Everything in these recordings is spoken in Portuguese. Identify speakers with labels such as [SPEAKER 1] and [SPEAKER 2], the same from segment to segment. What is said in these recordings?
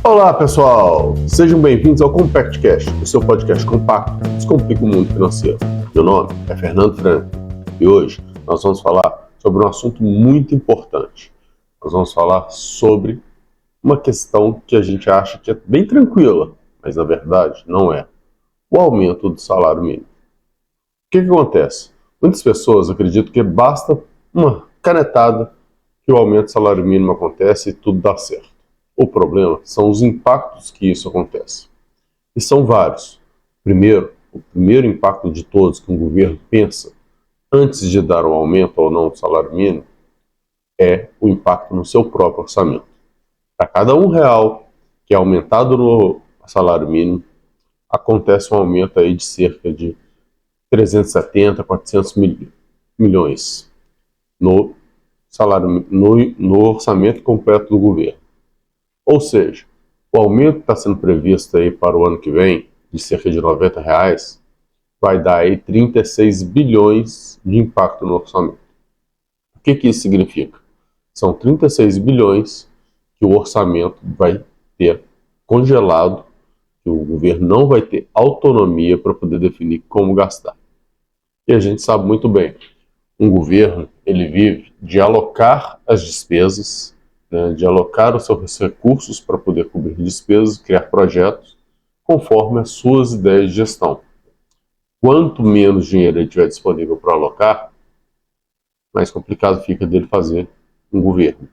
[SPEAKER 1] Olá pessoal, sejam bem-vindos ao CompactCast, o seu podcast compacto que descomplica o mundo financeiro. Meu nome é Fernando Franco e hoje nós vamos falar sobre um assunto muito importante. Nós vamos falar sobre uma questão que a gente acha que é bem tranquila, mas na verdade não é: o aumento do salário mínimo. O que acontece? Muitas pessoas acreditam que basta uma canetada que o aumento do salário mínimo acontece e tudo dá certo. O problema são os impactos que isso acontece. E são vários. Primeiro, o primeiro impacto de todos que um governo pensa antes de dar um aumento ou não do salário mínimo é o impacto no seu próprio orçamento. Para cada R$1 que é aumentado no salário mínimo, acontece um aumento aí de cerca de 370, 400 milhões no orçamento completo do governo. Ou seja, o aumento que está sendo previsto aí para o ano que vem, de cerca de R$90, vai dar aí 36 bilhões de impacto no orçamento. O que isso significa? São 36 bilhões que o orçamento vai ter congelado, que o governo não vai ter autonomia para poder definir como gastar. E a gente sabe muito bem, um governo ele vive de alocar as despesas, de alocar os seus recursos para poder cobrir despesas, criar projetos, conforme as suas ideias de gestão. Quanto menos dinheiro ele tiver disponível para alocar, mais complicado fica dele fazer um governo.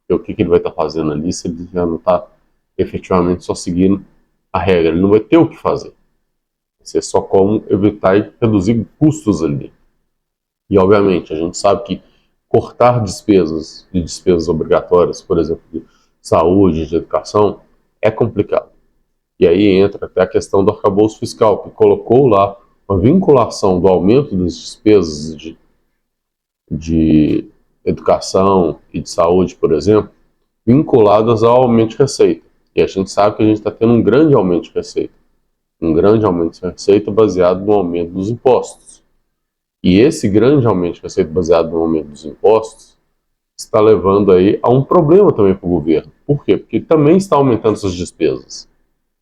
[SPEAKER 1] Porque o que ele vai estar fazendo ali se ele já não está efetivamente só seguindo a regra? Ele não vai ter o que fazer. Vai ser só como evitar e reduzir custos ali. E obviamente a gente sabe que cortar despesas obrigatórias, por exemplo, de saúde, de educação, é complicado. E aí entra até a questão do arcabouço fiscal, que colocou lá uma vinculação do aumento das despesas de educação e de saúde, por exemplo, vinculadas ao aumento de receita. E a gente sabe que a gente está tendo um grande aumento de receita. Um grande aumento de receita baseado no aumento dos impostos. E esse grande aumento de receita baseado no aumento dos impostos está levando aí a um problema também para o governo. Por quê? Porque também está aumentando suas despesas.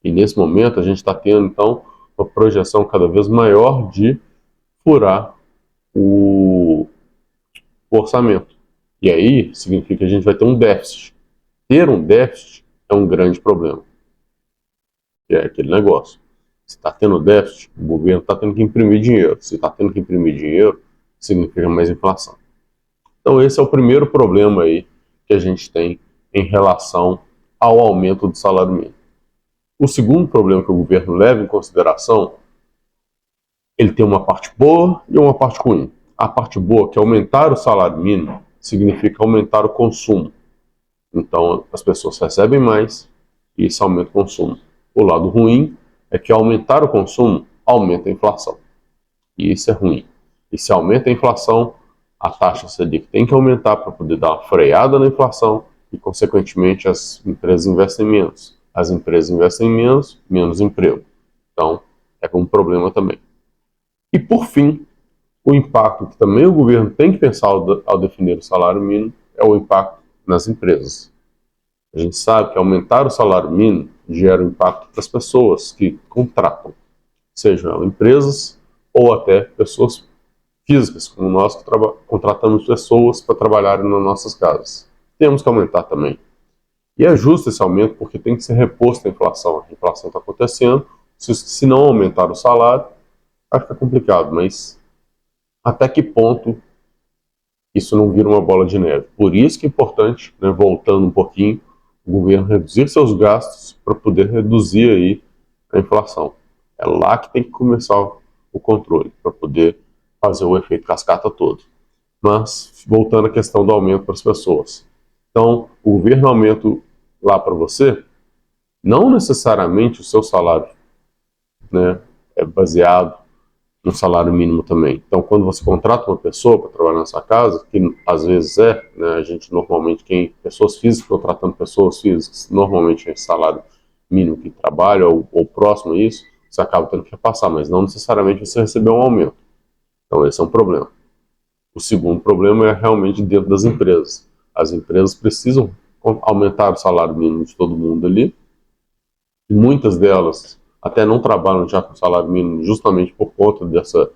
[SPEAKER 1] E nesse momento a gente está tendo, então, uma projeção cada vez maior de furar o orçamento. E aí significa que a gente vai ter um déficit. Ter um déficit é um grande problema. Que é aquele negócio. Se está tendo déficit, o governo está tendo que imprimir dinheiro. Se está tendo que imprimir dinheiro, significa mais inflação. Então esse é o primeiro problema aí que a gente tem em relação ao aumento do salário mínimo. O segundo problema que o governo leva em consideração, ele tem uma parte boa e uma parte ruim. A parte boa, que é aumentar o salário mínimo, significa aumentar o consumo. Então as pessoas recebem mais e isso aumenta o consumo. O lado ruim é que aumentar o consumo aumenta a inflação. E isso é ruim. E se aumenta a inflação, a taxa Selic tem que aumentar para poder dar uma freada na inflação e, consequentemente, as empresas investem menos. As empresas investem menos, menos emprego. Então, é um problema também. E, por fim, o impacto que também o governo tem que pensar ao definir o salário mínimo é o impacto nas empresas. A gente sabe que aumentar o salário mínimo gera um impacto para as pessoas que contratam, sejam elas empresas ou até pessoas físicas, como nós que contratamos pessoas para trabalharem nas nossas casas. Temos que aumentar também. E é justo esse aumento porque tem que ser reposto à inflação. A inflação está acontecendo, se não aumentar o salário, vai ficar complicado, mas até que ponto isso não vira uma bola de neve? Por isso que é importante, voltando um pouquinho, o governo reduzir seus gastos para poder reduzir aí a inflação. É lá que tem que começar o controle, para poder fazer o efeito cascata todo. Mas, voltando à questão do aumento para as pessoas. Então, o governo aumenta lá para você, não necessariamente o seu salário é baseado no salário mínimo também. Então, quando você contrata uma pessoa para trabalhar na sua casa, que às vezes a gente normalmente, pessoas físicas contratando pessoas físicas, normalmente é salário mínimo que trabalha ou próximo a isso, você acaba tendo que repassar, mas não necessariamente você recebeu um aumento. Então, esse é um problema. O segundo problema é realmente dentro das empresas. As empresas precisam aumentar o salário mínimo de todo mundo ali e muitas delas até não trabalham já com salário mínimo justamente por conta dessa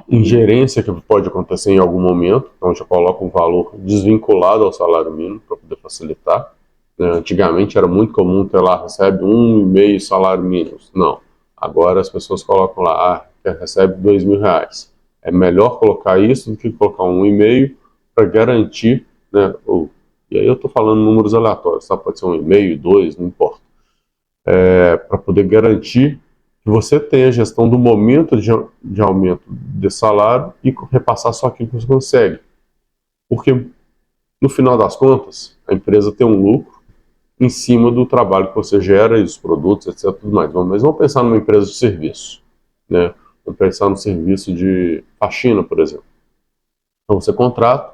[SPEAKER 1] ingerência que pode acontecer em algum momento, então já coloca um valor desvinculado ao salário mínimo para poder facilitar. Antigamente era muito comum ter lá, recebe 1,5 salário mínimo. Não, agora as pessoas colocam lá, recebe R$ 2.000. É melhor colocar isso do que colocar 1,5 para garantir, né, e aí eu estou falando números aleatórios, tá? Pode ser 1,5, 2, não importa. Para poder garantir que você tenha a gestão do momento de aumento de salário e repassar só aquilo que você consegue. Porque, no final das contas, a empresa tem um lucro em cima do trabalho que você gera e dos produtos, etc. Tudo mais. Mas vamos pensar numa empresa de serviço, né? Vamos pensar no serviço de faxina, por exemplo. Então você contrata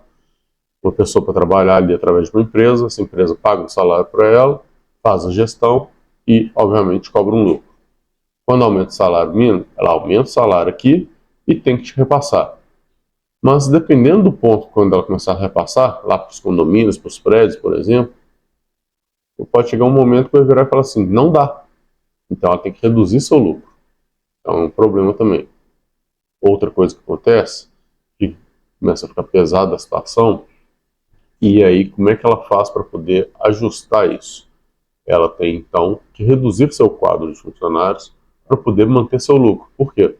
[SPEAKER 1] uma pessoa para trabalhar ali através de uma empresa, essa empresa paga um salário para ela, faz a gestão e, obviamente, cobra um lucro. Quando aumenta o salário mínimo, ela aumenta o salário aqui e tem que te repassar. Mas dependendo do ponto quando ela começar a repassar, lá para os condomínios, para os prédios, por exemplo, pode chegar um momento que vai virar e falar assim, não dá. Então ela tem que reduzir seu lucro. Então é um problema também. Outra coisa que acontece, que começa a ficar pesada a situação, e aí como é que ela faz para poder ajustar isso? Ela tem então que reduzir seu quadro de funcionários para poder manter seu lucro. Por quê?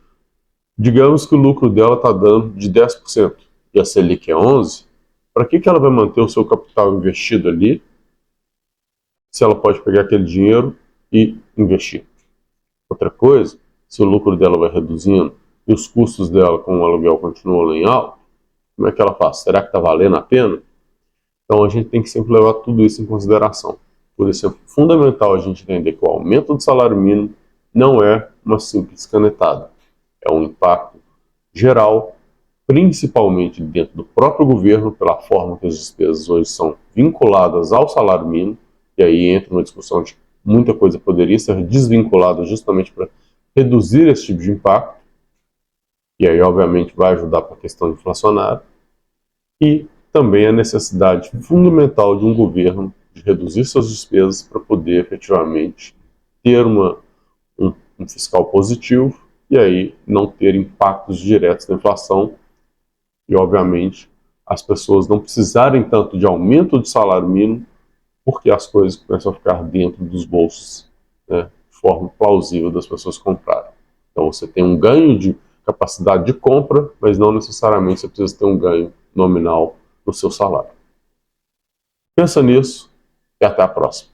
[SPEAKER 1] Digamos que o lucro dela está dando de 10% e a Selic é 11%, para que ela vai manter o seu capital investido ali se ela pode pegar aquele dinheiro e investir? Outra coisa, se o lucro dela vai reduzindo e os custos dela com o aluguel continuam lá em alto, como é que ela faz? Será que está valendo a pena? Então a gente tem que sempre levar tudo isso em consideração. Por isso é fundamental a gente entender que o aumento do salário mínimo não é uma simples canetada. É um impacto geral, principalmente dentro do próprio governo, pela forma que as despesas hoje são vinculadas ao salário mínimo, e aí entra uma discussão de muita coisa poderia ser desvinculada justamente para reduzir esse tipo de impacto, e aí obviamente vai ajudar para a questão inflacionária, e também a necessidade fundamental de um governo de reduzir suas despesas para poder efetivamente ter um fiscal positivo e aí não ter impactos diretos da inflação e, obviamente, as pessoas não precisarem tanto de aumento de salário mínimo porque as coisas começam a ficar dentro dos bolsos, né, de forma plausível das pessoas comprarem. Então você tem um ganho de capacidade de compra, mas não necessariamente você precisa ter um ganho nominal no seu salário. Pensa nisso e até a próxima.